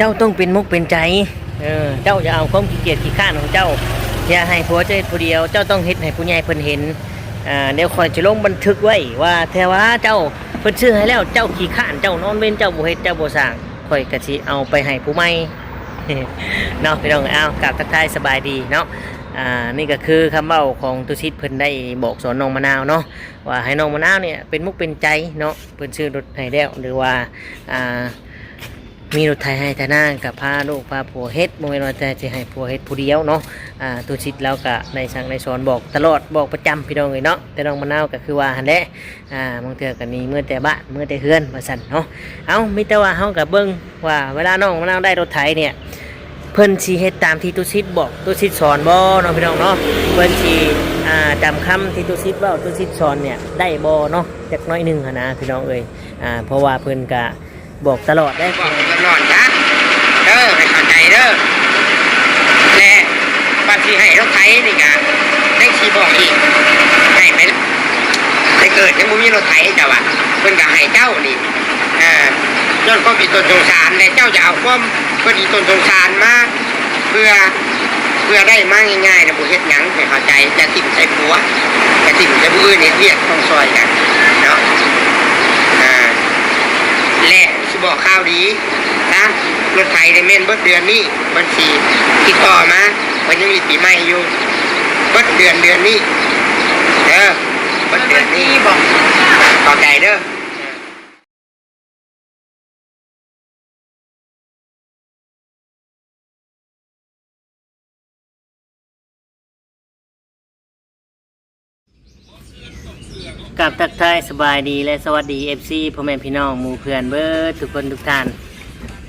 เจ้าต้องเป็นมุกเป็นใจเจ้าจะเอาความขี้เกียจขี้ข้านของเจ้าอย่าให้ผัวเจ้าผู้เดียวเจ้าต้องเฮ็ดให้ผู้ใหญ่เพิ่นเห็นเดี๋ยวคอยจะลงบันทึกไว้ว่าแท้ว่าเจ้าเพิ่นชื่อให้แล้วเจ้าขี้ข้านเจ้านอนเว้นเจ้าบ่เฮ็ดเจ้าบ่สร้างคอยก็สิเอาไปให้ผู้ใหม่ เนาะพี่น้องเอากลับทักทายสบายดีเนาะนี่ก็คือคำเว้าของตุชิตเพิ่นได้บอกสอนน้องมะนาวเนาะว่าให้น้องมะนาวเนี่ยเป็นมุกเป็นใจเนาะเพิ่นชื่อรถให้แล้วหรือว่ามีรถไถให้แต่นางกับพาลูกพาผัวเฮ็ดบ่แม่นว่าแต่สิให้ผัวเฮ็ดผู้เดียวเนาะตุชิตแล้วก็ได้สั่งได้สอนบอกตลอดบอกประจำพี่น้องเอ้ยเนาะแต่น้องมะนาวก็คือว่าหั่นแหละบางเทื่อก็หนีเมื่อแต่บ้านเมื่อแต่เฮือนว่าซั่นเนาะเอามีแต่ว่าเฮาก็เบิ่งว่าเวลาน้องมะนาวได้รถไถเนี่ยเพิ่นสิเฮ็ดตามที่ตุชิตบอกตุชิตสอนบ่เนาะพี่น้องเนาะเพิ่นสิจำคำที่ตุชิตเว้าตุชิตสอนเนี่ยได้บ่เนาะจักน้อยหนึงหั่นนะพี่น้องเอ้ยเพราะว่าเพิ่นก็บอกตลอดได้บอกตลอดนะให้เข้าใจเด้อและบางทีให้รถไถนี่กะได้ชีบอกอีกให้ไปได้เกิดยังบ่มีรถไถเจ้าอ่ะเพิ่นก็ให้เจ้านี่ย้อนความดีตนสงสารและเจ้าจะเอาความดีตนสงสารมาเพื่อได้มาง่ายๆนะบ่เฮ็ดหยังให้เข้าใจจะติ่งใส่ผัวจะติ่งใส่ผู้อื่นเฮ็ดเวียกต้องซอยกันเนาะและสิบอกข่าวดีนะรถไถได้แม่นเบิดเดือนนี้บัญชีติดต่อมาวันยังมีปีใหม่อยู่เบิดเดือนนี้เบิดเดือนนี้บอกต่อใจเด้อกับทักทายสบายดีและสวัสดี FC พ่อแม่พี่น้องหมู่เพื่อนเบิดทุกคนทุกท่าน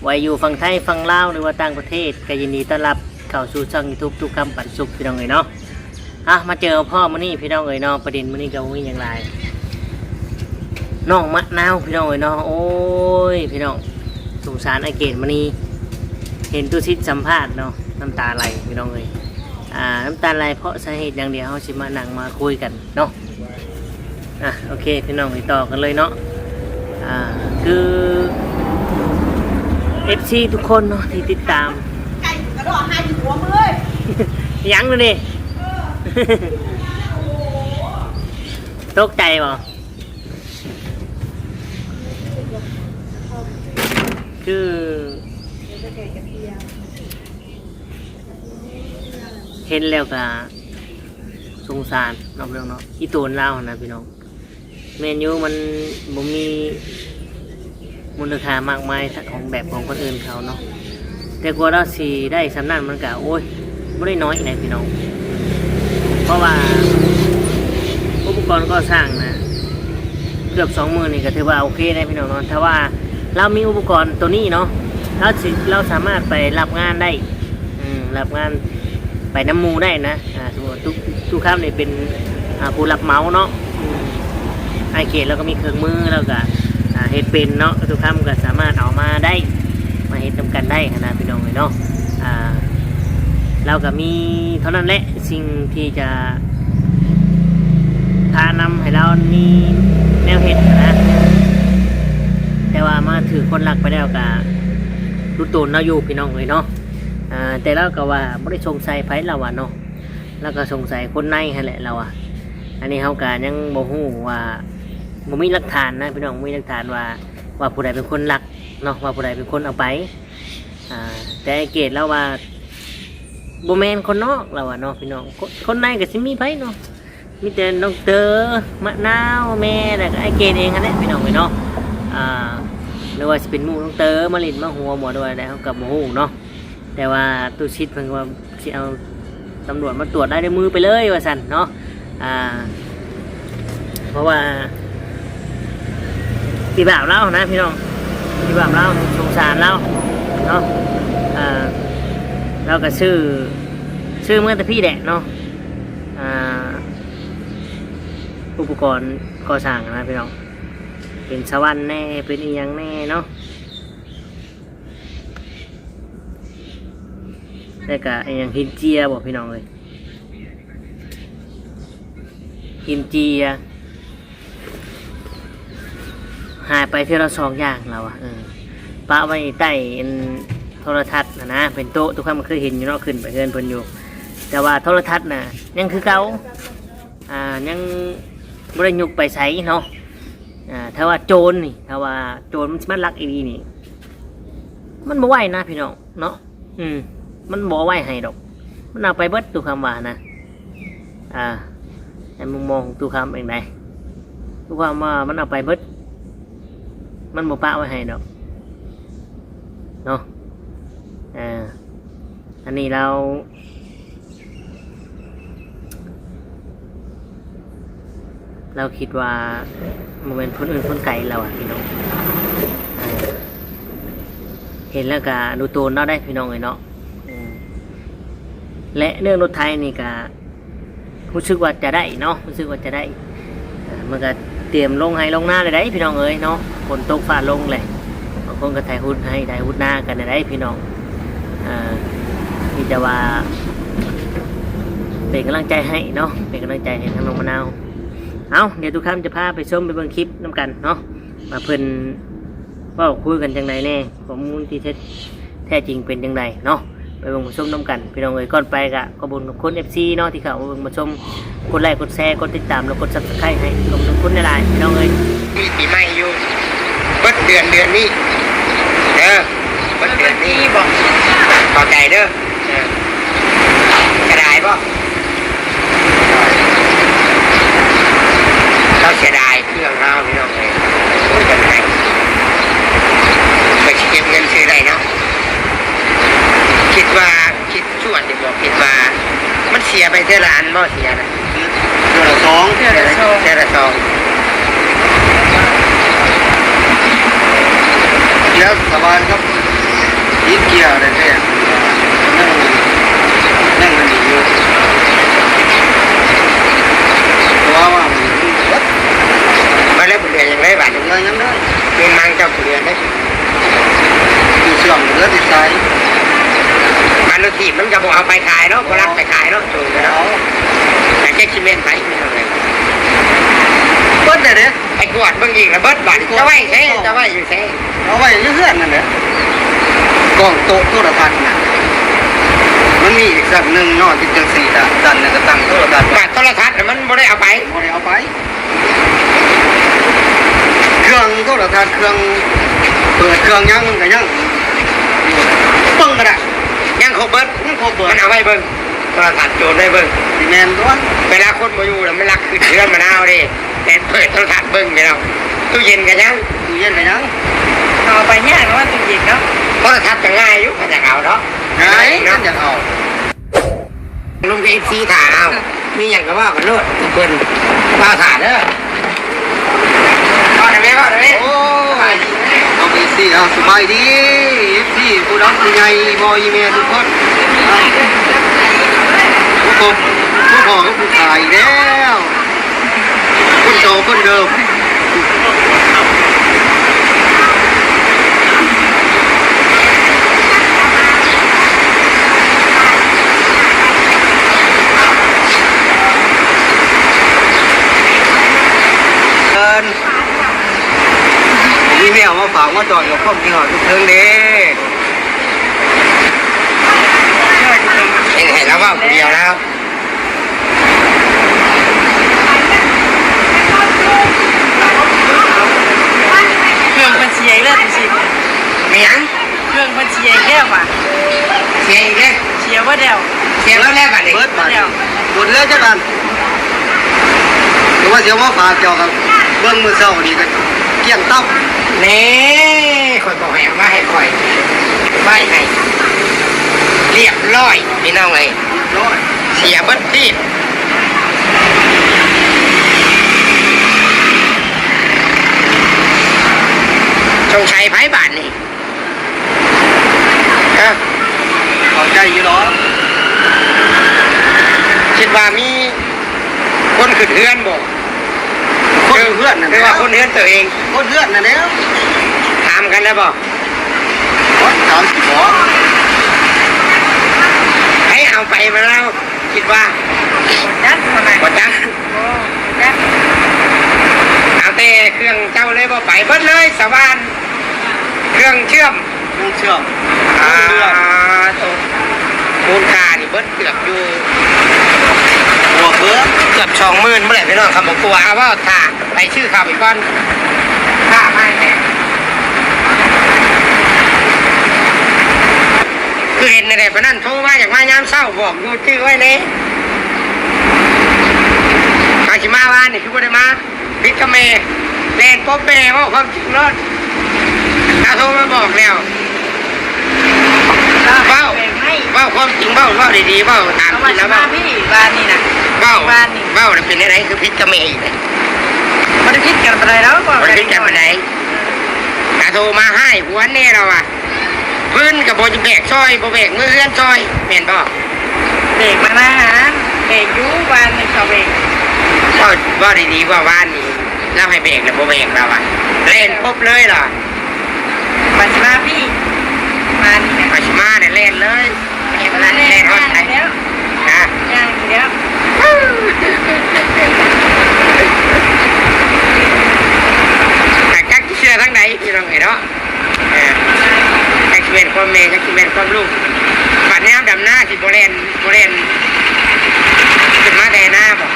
ไว้อยู่ฝั่งไทยฝั่งลาวหรือว่าต่างประเทศก็ยินดีต้อนรับเข้าสู่ช่อง YouTube ทุกคำปันสุขพี่น้องเอ๋ยเนาะมาเจอพ่อมื้อนี้พี่น้องเอ๋ยเนาะประเด็นมื้อนี้ก็มีอย่างไรน้องมะนาวพี่น้องเอ๋ยเนาะโอ้ยพี่น้องสงสารไอเกตมื้อนี้เห็นตุชิตสัมภาษณ์เนาะน้ำตาไหลพี่น้องเอ๋ยน้ำตาไหลเพราะสาเหตุอย่างเดียวเฮาสิมานั่งมาคุยกันเนาะโอเคพี่น้องไปต่อกันเลยเนาะคือ FC ทุกคนเนาะที่ติดตามไก่กระโดดหาอยู่หัวมือเลยยังเลยนี่ตกใจบ่คือเห็นแล้วก็สงสารน้องพี่น้องเนาะอีตูนเล่านะพี่น้องเมนูมันบ่มีมูลค่ามากมายของแบบของคนอื่นเขาเนาะแต่กว่าเราสิได้สำนักมันก็โอ้ยไม่ได้น้อยนะพี่น้องเพราะว่าอุปกรณ์ก็สร้างนะเกือบ20,000นี่ก็ถือว่าโอเคนะพี่น้องเนาะถ้าว่าเรามีอุปกรณ์ตัวนี้เนาะเราสามารถไปรับงานได้รับงานไปน้ำมูได้นะสมมติทุกครั้งเนี่ยเป็นผู้รับเหมาเนาะไอเกตเราก็มีเครื่องมือแล้วก็เฮ็ดเป็นเนาะทุกครั้งก็สามารถเอามาได้มาเฮ็ดทำกันได้นะพี่น้องเลยเนาะเราก็มีเท่านั้นแหละสิ่งที่จะพานำให้เรามีแนวเฮ็ดนะแต่ว่ามาถือคนหลักไปแล้วก็รู้ตัวเราอยู่พี่น้องเลยเนาะแต่เราก็ว่าไม่ได้สงสัยไผเราอ่ะเนาะแล้วก็สงสัยคนในนั่นแหละเราอ่ะอันนี้เขาการยังบ่ฮู้ว่าบ่มีหลักฐานนะพี่น้องมีหลักฐานว่าผู้ใดเป็นคนลักเนาะว่าผู้ใดเป็นคนเอาไปแต่เกตเราว่าบ่แม่นคนนอกเราอ่ะเนาะพี่น้องคนในก็สิมีไผเนาะมีแต่น้องเตอมะนาวแม่แล้วก็ไอเกตเองนั่นแหละพี่น้องเนาะหรือว่าสิเป็นหมู่น้องเตอมาลิ้นมาหัวหมอด้วยแล้วกับบ่ฮู้เนาะแต่ว่าตู้ชิดเพิ่งว่าสิเอาตำรวจมาตรวจได้ด้วยมือไปเลยว่าสั่นเนาะเพราะว่าปีบ่าวเล่านะพี่น้องปีบ่าวเล่าสงสารเล่าเนาะเราก็ชื่อเมื่อแต่พี่แดะเนาะอุปกรณ์ก่อสร้างนะพี่น้องเป็นสวรรค์แน่เป็นอีหยังแน่เนาะแต่ก็อย่างหินเจียบอกพี่น้องเลยหินเจียหายไปที่เรา2 อย่างเราปะไว้ใต้ โทรทัศน์นะเป็นโต๊ะทุกครั้งมันเคยเห็นอยู่เนาะขึ้นไปเงินเพิ่นอยู่แต่ว่าโทรทัศน์น่ะยังคือเก่ายังบ่ได้ยุกไปใช้เนาะถ้าว่าโจรนี่ถ้าว่าโจรมันลักอีนี่มันบ่ไหวนะพี่น้องเนาะมันบ่ไหวให้ดอกมันเอาไปเบิดตุกคำว่านะในมุมมองของตุกคำเองไดตุกคำว่ามันเอาไปเบิดมันบ่ปะไว้ให้ดอกเนาะอันนี้เราคิดว่าโมเมนต์คนอื่นคนไกลเราพี่น้องเห็นแล้วก็ดูตัวเราได้พี่น้องเลยเนาะและเรื่องรถไทยนี่ก็รู้สึกว่าจะได้เนาะรู้สึกว่าจะได้มันก็เตรียมลงให้ลงหน้าเลยได้พี่น้องเอ้ยเนาะฝนตกฟ้าลงเลยบางคนก็ถ่ายหุ้นให้ถ่ายหุ้นหน้ากันได้พี่น้องที่จะว่าเป็นกำลังใจให้เนาะเป็นกำลังใจให้ทั้งน้องมะนาวเอาเดี๋ยวทุกท่านจะพาไปชมไปเบิ่งคลิปน้ำกันเนาะมาเพิ่นว่าคุยกันจังไดแน่ข้อมูลที่แท้จริงเป็นจังไดเนาะไปเบิ่งมาชมน้ำกันพี่น้องเอ้ยก่อนไปก็ขอบคุณทุกคน FC เนาะที่เข้ามาเบิ่งมาชมกดไลค์กดแชร์กดติดตามแล้วกด Subscribe ให้ขอบคุณทุกคนหลายๆพี่น้องเอ้ยมีปีใหม่อยู่เบิดเดือนนี้เด้อเบิดเดือนนี้บอกขอใจเด้อกระดายบ่เราเสียดายเครื่องเราพี่น้องเลยโอ้ยจะไหนไปเก็บเงินซื้อได้เนาะคิดชวดจะบอกคิดว่ามันเสียไปเท่าล้านบ่เสียนะเท่าละสองแล้วสบายครับยิดเกียร์อะไรเนี่ยนั่งมันดีอยู่ว่ามาแล้วบุเรียนยังไงบ้างยังได้เป็นมังเจ้าบุเรียนได้อยู่ช่วงเลือดติดใจมันรถถีบมันจะบอกเอาไปขายเนาะก็รับไปขายเนาะถูกแล้วแต่แค่คิเมนไปไม่ทำอะไรเบิ้ลเลยเนี่ยไอ้กวดเบิ้งอีกแล้วเบิ้ลบัตรจะไว้ใช่จะไว้อยู่ใช่เอาไว้เยื่อนั่นแหละกล่องโต๊ะโทรทัศน์น่ะมันมีอีกสักหนึ่งเนาะที่จังสี่ดันเนี่ยก็ตั้งโทรทัศน์บัตรโทรทัศน์มันไม่ได้เอาไปเครื่องโทรทัศน์เครื่องเปิดเครื่องยังมันก็ยังเบิ้งก็ได้ยังครบเบิ้งมันเอาไว้เบิ้งโทรทัศน์โจรได้เบิ้งซีเมนต์ด้วยเวลาคนมาอยู่แล้วไม่รักขึ้นเรือนมะนาวดิแต่เปิดโทรทัศน์เบิ้งไปแล้วตู้เย็นกันยังเอาไปเนี่ยก็ว่าตู้เย็นเนาะโทรทัศน์จะง่ายอยู่ก็จะเอาเนาะง่ายเนาะจะเอาลุงกับFCถ่าเอามีอย่างก็ว่ากันโลดทุกคนว่าถ่าเด้อได้ไหมโอ้เอาไปสิเอาสบายดีพี่ผู้รักผู้ใหญ่บอยเมียทุกคนผู้พ่อก็ผู้ชายแล้วคนโตคนเดิมมีแมวมาฝากมาจอดกับพ่อมีหอดทุกเทิงเด้เห็นแล้วว่าเดียวแล้วเครื่องมันเสียเลือดสิมียังเครื่องมันเสียแค่ว่ะเสียอีกแล้วเสียว่าเดียวบัดนี้เบิดเดียวหมดเลยจ้ะกันหรือว่าเสียว่าฝากเกี่ยวกับเบื้องมือเศร้าดีกันเกี่ยงต๊อกนี่คอยบอกให้ว่าให้คอยไหวให้เรียบร้อยพี่น้องเลยเสียบัดทีชงชัยไพ่บาทนี่ขอบใจอยู่หรอคิดว่ามีคนขึ้นเฮือนบอกคนเฮือนนั่นหรือว่าคนเฮือนตัวเองคนเฮือนนั่นแล้วถามกันแล้วบอกถามขอให้เอาไปมาแล้วคิดว่าจัดทำไมจัดเอาแต่เครื่องเจ้าเลยบ่ไปเบิ้ลเลยสว่านเครื่องเชื่อม มูลค่านี่เบิดเกือบอยู่ หัวเบื้อ เกือบ20,000เมื่อไหร่พี่น้องคำบอกกลัวว่าถ้าไปชื่อข่าวอีกก้อนค่าไม่แน่คือเห็นในแบบนั้นโทรมาอยากมายามเศร้าบอกอยู่ชื่อไว้เลยอาชิมาว่านี่คือบ่ได้มาพิกเมแลนป๊อปเป้ว่าความจริงรอดถ้าโทรมาบอกแล้วเบ้าความจริงเบ้าดีๆเบ้าตาม เอา จ มา ริง ชิ แล้ว มา เบ้า พี่บ้านนี่นะ เบ้า บ้านนี่ เบ้าเป็นอะไรคือพิกเมอีกเลย มันคิดกันไปแล้วบอก มันพิกกันไปไหนถ้าโทรมาให้หัวแน่เราอะพื้นกับโบจะแบกซอยโบแบกมือเอื้อนซอยเมียนบ่ เด็กมานะฮะเด็กยูบ้านนี่เขาเบก ว่าดีๆว่าบ้านนี้เราให้แบกแล้วโบแบกเราอะเล่นปุ๊บเลยเหรอ มาชิมาพี่มานี่นะ มาชิมาเนี่ยเล่นเลยเล่นนั้นเล่นฮอตไทย แล้ว นะ ย่างอีกแล้ว แต่กักเชื่อทั้งไหนพี่น้องเห็นเนาะกักเป็นความเมย์กักเป็นความลูกบัดนี้ดำหน้าสิโบเรนขึ้นมาแต่หน้าบอก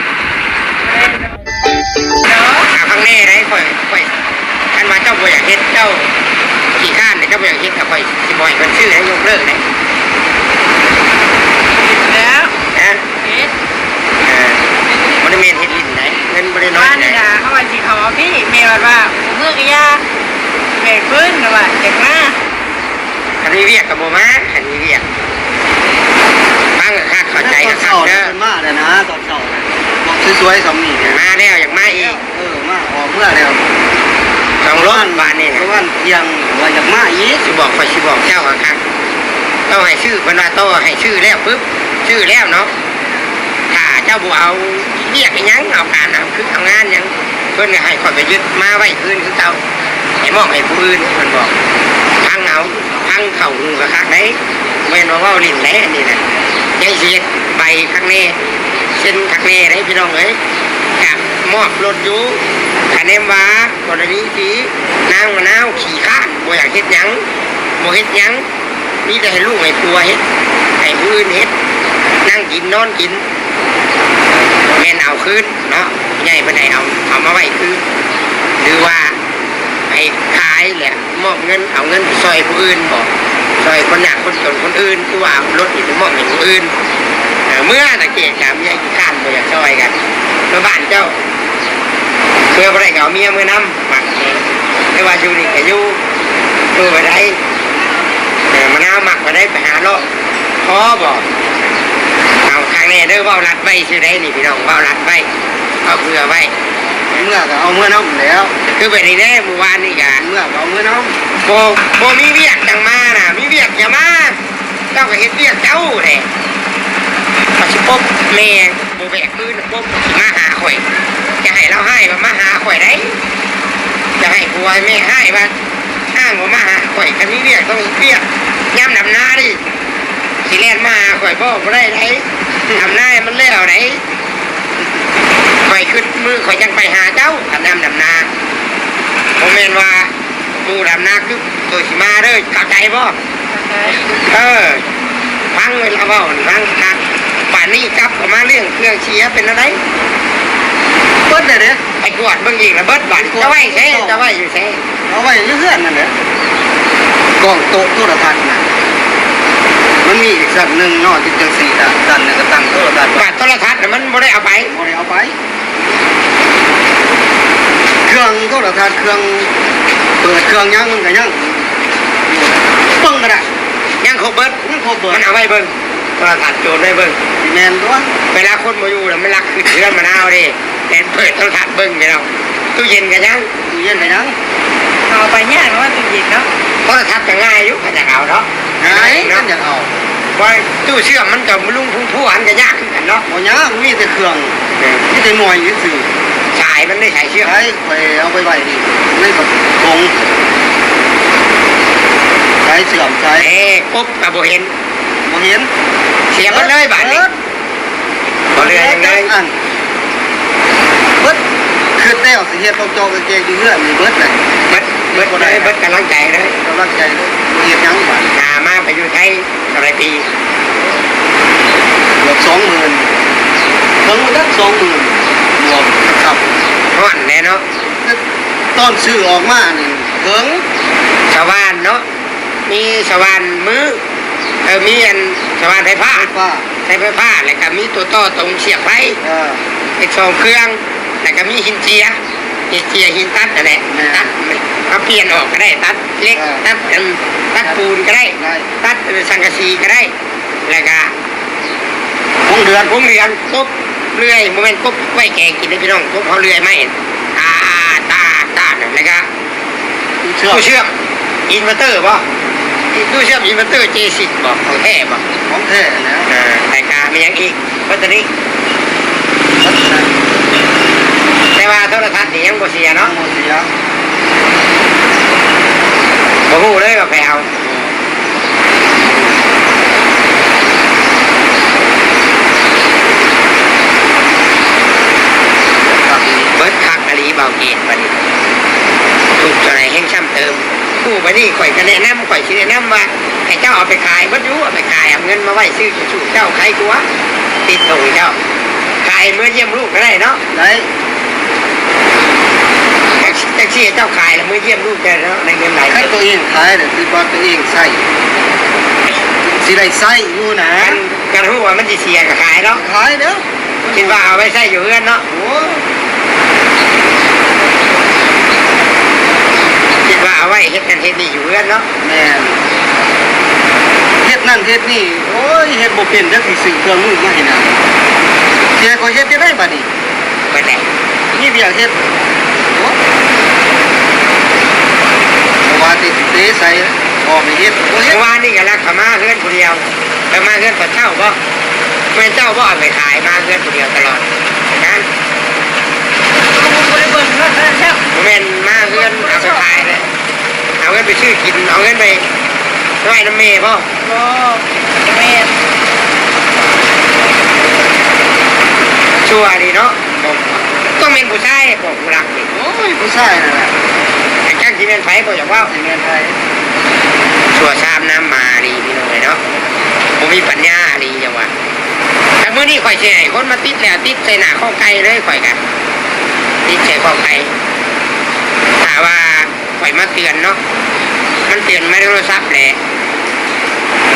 เนาะ ข้างแน่ได้ค่อยท่านมาเจ้าบ่อยากเฮ็ดเจ้าขี้ข้านเนี่ยเจ้าบ่อยากเฮ็ดกับค่อยสิบ่อยมันชื่อให้ยกเลิกเลย แล้ว นะ เฮ็ด บริเวณเฮ็ดลินไหนเงินบริน้อย บ้าน ไหน นี่นะเขาว่าสิเขาพี่เมย์ว่าเมื่อกยาเบกพื้นนะว่าเด็กมา คันนี้เรียกกับโบมาคันนี้เรียกฟังกับข้าเข้าใจกับข้า เสา เด้อ เป็นมากเลยนะตอนเสาเนี่ยบอกสวยๆสำนีเนี่ย มาแล้วอยากมาอีก มาออกเมื่อแล้ว สองรถบ้านนี่ เพ นะ ราะว่าเที่ยงว่าอยากมาอีก สิบอกคอยสิบอกเจ้ากับข้าต้องให้ชื่อเพิ่นว่าโตให้ชื่อแล้วปุ๊บชื่อแล้วเนาะถ้าเจ้าบ่เอาเรียกอีหยังเอาการเอาคือเอางานหยังเพิ่นก็ให้คอยไปยึดมาไว้คืนคือเก่าให้มอบให้ผู้อื่นเพิ่นบอกพังเอาพังเข่าหูกับคักได้แม่นว่าเว้าลิ้นได้อันนี้นะยังสิเฮ็ดใบข้างแน่เส้นข้างแน่ได้พี่น้องเอ้ยกับมอบรถอยู่คะแนนว่ากรณีที่นางมะนาวขี่ข้านบ่อยากเฮ็ดหยังบ่เฮ็ดหยังมีแต่ให้ลูกให้ผัวเฮ็ดให้ผู้อื่นเฮ็ดนั่งกินนอนกินแม่นเอาคืนเนาะใหญ่เพิ่นให้เอามาไว้คืนหรือว่าให้ขายแหละมอบเงินเอาเงินไปซอยผู้อื่นบอกซอยคนยากคนจนคนอื่นคือว่าเอารถอีกไปมอบให้ผู้อื่นเมื่อตะเกียบจามใหญ่ขี้ข้านบ่อยากซอยกันเมื่อบ้านเจ้าเพื่อบ่ได้ก็เอาเมียมือนำบักเองไม่ว่าอยู่นี่ก็อยู่ไปได้มะนาวหมักไปได้ไปหาเลาะพอบอกเอาครั้งนี้เด้อเว้ารัดไว้ซื่อได้นี่พี่น้องเว้ารัดไว้เอาเผื่อไว้ เมื่อก็เอาเมื่อน้ำแล้ว คือไปนี่แน่เมื่อวานนี่กะ เมื่อก็เอาเมื่อน้ โบมีเวียกจังมาน่ะมีเวียกอย่ามาเจ้าก็เฮ็ดเวียกเจ้าแหละพอสิปุ๊บแม่โบแบกคืนปุ๊บสิมาหาข่อยจะให้เราให้ว่ามาหาข่อยได้จะให้ผัวให้แม่ให้ว่าอ้างว่ามาหาข่อยคันมีเวียกต้องเวียกย่ำดำนาดิสิแล่นมาหาข่อยบ่ได้ไดดำนามันแล้วไดข่อยขึ้นมือข่อยยังไปหาเจ้าคันน้ำดำนาผมเมนว่าหมูดำนาคือตัวสิมาเด้อเข้าใจบ่ฟังเวลาเว้านี่ฟังคักป่านนี้กลับเข้ามาเรื่องเครื่องเชียร์เป็นอะไร ำเบิ้ลเลยเด้ ไอ้กวดเบิ่งอีกแล้วเบิดบัดจะไว้ใช่จะไว้อยู่ใช่ เอาไว้เพื่อนนั่นแหละกล้องโต๊ะโทรทัศน์น่ะมันมีอีกสักหนึ่งเนาะที่จังสี่ด้านนึงก็ตั้งโทรทัศน์ บัดโทรทัศน์น่ะมันบ่ได้เอาไป บ่ได้เอาไป เครื่องโทรทัศน์เครื่องเปิดเครื่องยังมันก็ยังเบิ่งก็ได้ ยังครบเบิด ยังครบเบิด มันเอาไว้เบิ่งโทรทัศน์โจรไว้เบิ่ง สิแม่นตัว เวลาคนมาอยู่แล้วมันรักขึ้นเรือนมะนาวดิแต่เปิดโทรทัศน์เบิ่งไปแล้วตู้เย็นกันยัง ตู้เย็นก็ยัง เอาไปยากว่าตู้เย็นเนาะ โทรทัศน์ก็ง่ายอยู่ก็จะเอาเนาะ หายกันอยากเอา ว่าตู้เชื่อมมันกับลุงผู้หันก็ยากขึ้นกันเนาะ บ่ยากมีแต่เครื่องมีแต่หน่วยซื่อ สายมันได้สายเชื่อม ใช้ไปเอาไปไว้นี่ในกับกงใช้เสื่อมใช้ ปุ๊บกับโบเห็น บ่เห็น เสียมันเลยบาทนี้บ่เรือยังไง อันเบิดคือแต้วสิเฮ็ดเอาจอกางเกงอยู่เรื่อยมีเบิดเลย เบิดเลยเบิดกำลังใจเลย กำลังใจเลยบ่เฮ็ดหยังบาด หามาไปอยู่ไทย 20,000รวมครับ ฮ้อนแน่เนาะ ต้นซื้อออกมานี่เถิง ชาวบ้านเนาะมีชาวบ้านมือมีอันชาวบ้านไฟฟ้า ว่า ใช้ไฟฟ้าแล้วก็มีตัวต่อตรงเสียบไฟ เป็นสองเครื่องแล้วก็มีหินเจียหินตัดนั่นแหละตัดเอาเปลี่ยนออกก็ได้ตัดเล็กตัดปูนก็ได้ตัดสังกะสีก็ได้แล้วก็ คงเดือน กบเลื่อยโมเมนต์กบไว้แกงกินได้พี่น้องกบเขาเลื่อยไม่ตาแล้วก็ตู้เชื่อมอินเวอร์เตอร์ป่ะตู้เชื่อมอินเวอร์เตอร์ J10 ป่ะของแท้ป่ะ ของแท้แล้ว แต่กามีอย่างอีกแบตเตอรี่แต่ว่าโทรทัศน์นี่ยังบ่เสียเนาะ โมเสีย บ่ฮู้เลยว่าไปเอาเบิดคักอลีเบาเกตบัดนี้ถูกเท่าไหร่แห่งช้ำเติมผู้บัดนี้ข่อยก็แนะนำข่อยสิแนะนำว่าให้เจ้าเอาไปขายบ่อยู่เอาไปขายเอาเงินมาไว้ซื้อชูเจ้าใครกลัวติดตัวเจ้าขายเมื่อเยี่ยมลูกก็ได้เนาะ ได้ แท็กซี่เจ้าขายแล้วเมื่อเยี่ยมลูกได้แล้วในเงินไหล คันตัวเองขายเนี่ยคือว่าตัวเองใส่สิได้ใส่อยู่นะ กันรู้ว่ามันจะเสียกับขายเนาะ ขายเด้อ คิดว่าเอาไว้ใช้อยู่เพื่อนเนาะ โอ้ คิดว่าเอาไว้เฮ็ดกันเฮ็ดนี่อยู่เพื่อนเนาะ แม่นเฮ็ดนั่นเฮ็ดนี่โอ้ยเฮ็ดบ่เป็นจักสิซื้อเครื่องมือมาให้นะเสียก็เฮ็ดจะได้บัดนี้ ไปไหน นี่เบียเฮ็ดโอ้ว่าสิเตะใส่ออกไปเฮ็ดบ่เฮ็ เมื่ ด อวานนี่ก็รักเขามาเพื่อนคนเดียวแต่มาเพื่อนต่อเช่าบ่เมื่อเจ้าบ่เอาไปขายมาเพื่อนคนเดียวตลอดนั้น บริเวณรถเช่า โมเมนมาเพื่อนเอาไปขายเลยเอาเงินไปซื้อกินเอาเงินไปไว้น้ำเมย์บ่ โอ้แม่ ชัวร์ดีเนาะต้องเป็นผู้ชายบอกผู้รักนี่ โอ้ยผู้ชายนั่นแหละ แต่จ้างที่เป็นไฟก็อย่างว่า สิเงินไทย ชัวร์ชามน้ำมาดีพี่น้อยเนาะผมมีปัญญาดีจังวะแต่เมื่อนี้ข่อยเฉยคนมาติดแล้วติดใส่หน้าข้อไก่เลยข่อยกันติดใส่ข้อไก่ถามว่าข่อยมาเตือนเนาะมันเตือนไม่ได้โทรศัพท์แหละ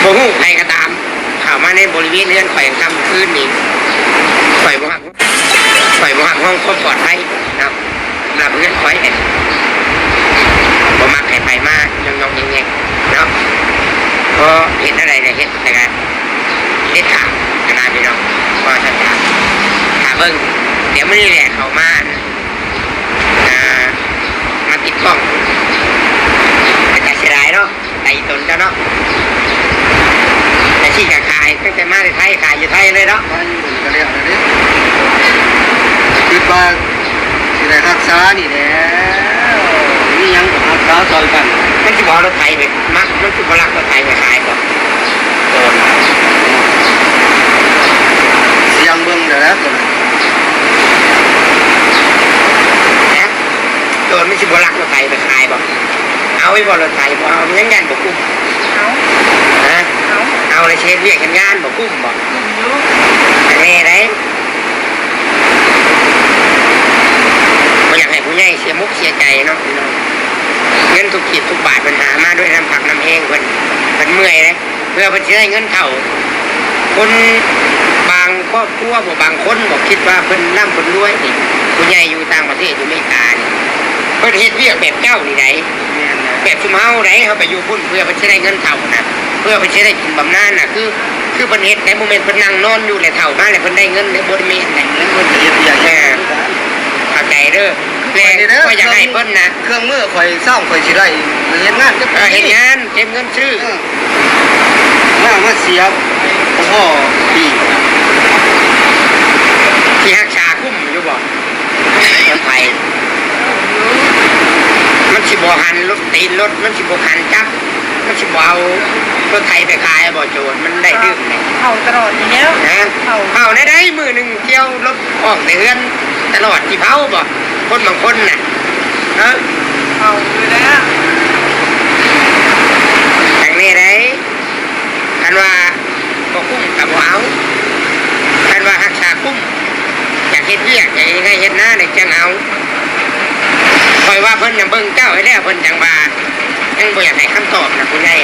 โมหูใครก็ตามเข้ามาในบริเวณเรือนข่อยทำคืนนี้ข่อยบ่หักห้องความปลอดภัยเนาะสำหรับเรือนข่อยเห็นบ่มักให้ไปมากยองๆเงี้ยๆเนาะก็เห็นอะไรเนี่ยเห็นแต่กันเห็นข่าวขนาดนี้เนาะก็ชัดๆถามเบิ้งเดี๋ยวไม่ได้แหละเขามามาติดกล้องเป็นแต่เสียดายเนาะไต่ตนเจ้าเนาะแต่ที่ขายตั้งแต่มาในไทยขายอยู่ไทยเลยเนาะ ไปอยู่ก็เรียกเลยคิดว่าสิได้รักษานี่แหล้วมีหยังก็รักษาซอยกัน มันจะบอกรถไทยไปมักมันจะบอกรักรถไทยไปขายก่อนโดน เสียงเบิ่งเด้อแล้วตัวนั้น นะโดนไม่ใช่บอกรักรถไทยไปขายบอกเอาไว้บอกรถไทยบอกเอายังงานบอกกุ้ม เอา นะ เอา เอาเลยเช็ดเรียกกันงานบอกกุ้มบอก อยู่ แต่แม่ได้ก็อยากให้ผู้ใหญ่เสียมุกเสียใจเนาะพี่น้องเงินทุกขีดทุกบาทปัญหามาด้วยน้ำผักน้ำแห้งเพิ่นเมื่อยเลยเพื่อเพิ่นจะได้เงินเท่าคนบางครอบครัวบ่บางคนบอกคิดว่าเพิ่นร่ำเพิ่นรวยนี่ผู้ใหญ่อยู่ต่างประเทศอยู่อเมริกานี่เพิ่นเฮ็ดเวียกแบบเจ้านี่ไหน แม่นนะ แบบชุมเฮาไหนเขาไปอยู่พุ่นเพื่อเพิ่นจะได้เงินเท่านะเพื่อเพิ่นจะได้กินบำนาญน่ะคือเพิ่นเฮ็ดในโมเมนต์เพิ่นนั่งนอนอยู่แล้วเท่ามาแล้วเพิ่นได้เงินในบ่ได้มีอันใด แล้วเพิ่นก็เฮ็ดอย่างนี้ เข้าใจเด้อแล้วก็อยากให้เพิ่นนะ เครื่องมือข่อยเศร้าข่อยสิได้เฮ็ดงานจัก เฮ็ดงานเก็บเงินซื้อ มาเสียพ่อปี ที่ฮักชาคุ้มอยู่บ่มันไปมันสิบ่หันรถตีนรถมันสิบ่หันจับมันสิบ่เอารถไถไปขายบ่โจรมันได้ดื่มเลย เอาตลอดอยู่แล้ว นะเอาได้มือหนึ่งเที่ยวรถออกแต่เฮือนตลอดที่เผาบ่คนบางคนน่ะเออ เอาอยู่แล้ว ทางนี้ได้คันว่าบ่คุ้มกับบ่เอาคันว่าฮักษาคุ้มอยาก เฮ็ดเวียกอย่างนี้ให้เฮ็ดหน้าในจังเอาคอยว่าเพิ่นน่ะเบิ่งเจ้าให้แล้วเพิ่นจังว่ายังบ่อยากให้คำตอบนะผู้ใหญ่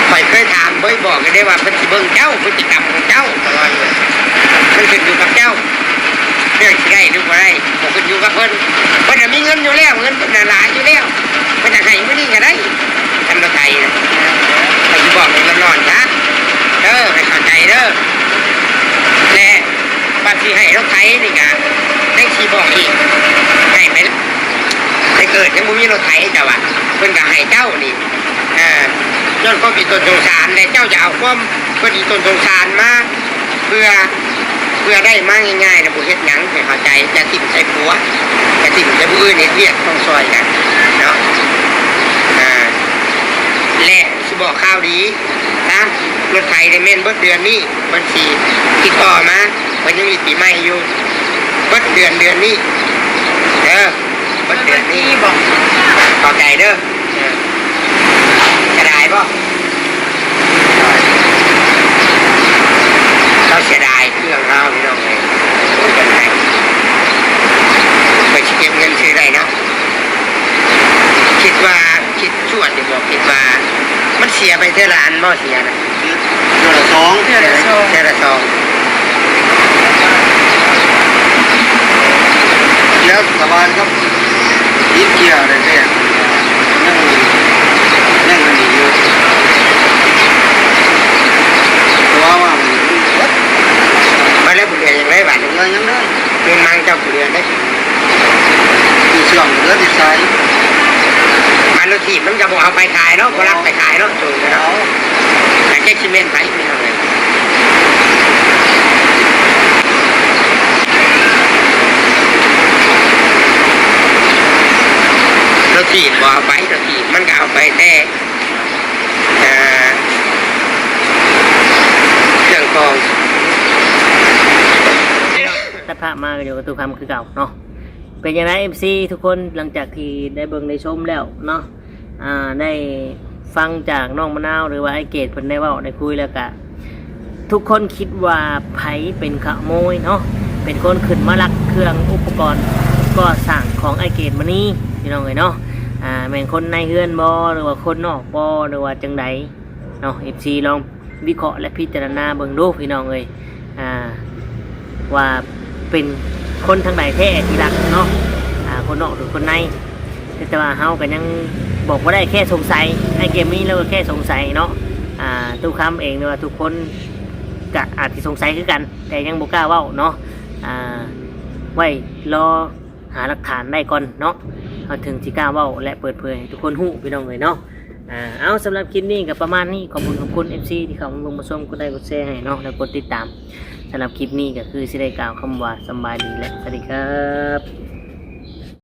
คอยเคยถามบ่อยบอกกันได้ว่าเพิ่นสิเบิ่งเจ้าพฤติกรรมของเจ้าตลอดเลยมันขึ้นอยู่กับเจ้าเรื่องสิได้หรือบ่ได้ก็ขึ้นอยู่กับเพิ่นเพิ่นน่ะมีเงินอยู่แล้วเงินเพิ่นน่ะหลายอยู่แล้วเพิ่นจะให้มื้อนี้ก็ได้ทำรถไถนะก็สิบอกให้มันนอนซะเด้อให้เข้าใจเด้อและบางทีให้รถไถนี่ก็ได้สิบอกอีกให้ไปแต่เกิดยังบ่มีรถไถเจ้าว่าเพิ่นก็ให้เจ้านี่ย้อนความผิดตนสงสารและเจ้าจะเอาความผิดตนสงสารมาเพื่อได้มาง่ายๆนะบ่เฮ็ดหยังให้เข้าใจอย่าทิ่มใส่ผัวอย่าทิ่มใส่ผู้อื่นเฮ็ดเวียกต้องซอยกันเนาะและสิบอกข่าวดีนะรถไถได้แม่นเบิดเดือนนี้มันสิติดต่อมามันยังมีปีใหม่อยู่เบิดเดือนนี้เด้อเบิดเดือนนี้บอกเข้าใจเด้อจะได้บ่เขาเสียดายเครื่องเราพี่น้องเลยเป็นไงไปเก็บเงินซื้อได้เนาะคิดส่วนที่บอกคิดว่ามันเสียไปเท่าละอันบ่เสียนะเดือนละสอง เท่าละสอง แล้วสบายครับยิบเกียร์อะไรเนี่ยนั่งมันดีอยู่ตัวว่ามัน มาแล้วบุเรียนยังได้บัตร เงินยังได้ เป็นมังเจ้าบุเรียนได้ ตีเสื่อมเลือดตีสาย มันรถถีบมันจะบอกเอาไปขายเนาะก็รับไปขายเนาะจูงเนาะแต่แค่ชิเมนไปไม่ทำเลยรถถีบบอกเอาไปรถถีบมันก็เอาไปแต่เครื่องกรอง ตัดภาพมาอยู่กับตัวคำคือเก่าเนาะเป็นยังไง MC ทุกคนหลังจากที่ได้เบิ่งได้ชมแล้วเนาะได้ฟังจากน้องมะนาวหรือว่าไอเกตเพิ่นได้เว้าได้คุยแล้วก็ทุกคนคิดว่าไผเป็นขโมยเนาะเป็นคนขึ้นมาลักเครื่องอุปกรณ์ก่อสร้างของไอเกตมานี่พี่น้องเอ้ยเนาะแม่นคนในเฮือนบ่หรือว่าคนนอกบ่หรือว่าจังใดเนาะ FC ลองวิเคราะห์และพิจารณาเบิ่งดูพี่น้องเอ้ยว่าเป็นคนทางใดแท้ที่รักเนาะคนนอกหรือคนในแต่ว่าเฮาก็ยังบอกว่าได้แค่สงสัยในเกมนี้เราก็แค่สงสัยเนาะทุกคำเองหรือว่าทุกคนก็อาจจะสงสัยคือกันแต่ยังบ่กล้าเว้าเนาะไว้รอหาหลักฐานได้ก่อนเนาะเอาถึงสิกล้าเว้าและเปิดเผยให้ทุกคนฮู้พี่น้องเลยเนาะเอาสำหรับคลิปนี้ก็ประมาณนี้ขอบคุณ FC ที่เข้ามาลงมาชมกดไลค์กดแชร์ให้เนาะแล้วกดติดตามสำหรับคลิปนี้ก็คือสิได้กล่าวคำว่าสบายดีและสวัสดีครับ